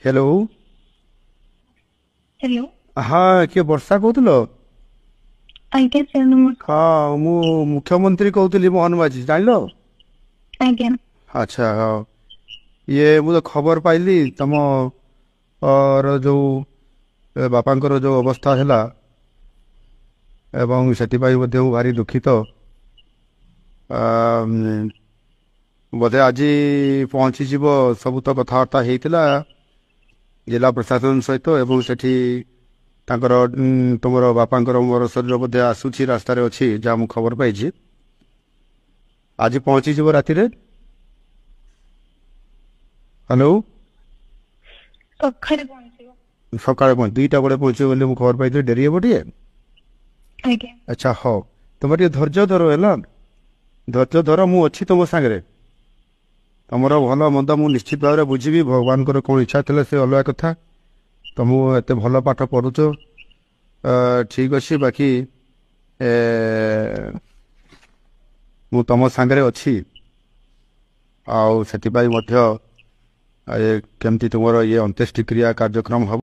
Hello. Hello. हाँ किए वर्षा कहूल? आज्ञा सार नमस्कार। हाँ मु मुख्यमंत्री कहूली मोहन माझी जान। आज्ञा। अच्छा हाँ ये मुझे खबर पाइली तम और जो बापांकर जो अवस्था है एवं से भारी दुखित। बोधे आज पहुँची सब तो कथबार्ता होता जिला प्रशासन सहित एवं सेठी तांकर तुमर बापांकर मोर शरीर बोधे आसूची रास्तार अच्छी जहाँ मुझे खबर पाई आज पहुँची राति। हेलो। सकाळे पहुंचो। सकाଳେ पहुँच 2टा बेले पहुँचे बोली मुझे खबर पाई डेरी हे टे। आज्ञा। अच्छा हाँ तुम टे धैर्य धर है धैर्य धर मु अच्छी तुम सागर तुमर भल मंद मु निश्चित भाव में बुझी भगवान कौन इच्छा थे से अलग कथा तुम एत भल पाठ पढ़ुच ठीक अच्छे बाकी मु तुम सागर अच्छी आउ से केमती तुम ये अंत्येष्टि क्रिया कार्यक्रम हम